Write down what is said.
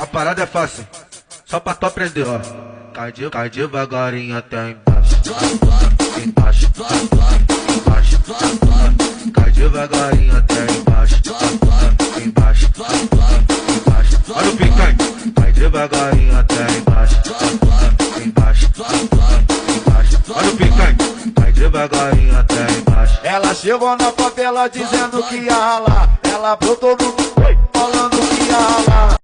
parada é fácil, só pra tu aprender, ó. Cai devagarinho até embaixo, embaixo, embaixo. Cai devagarinho até embaixo, embaixo, embaixo. Olha o picanha, cai devagarinho até embaixo, embaixo, embaixo. Olha o picanha, cai devagarinho até embaixo. Ela chegou na favela dizendo que ia ralar. Ela brotou no falando que ia ralar.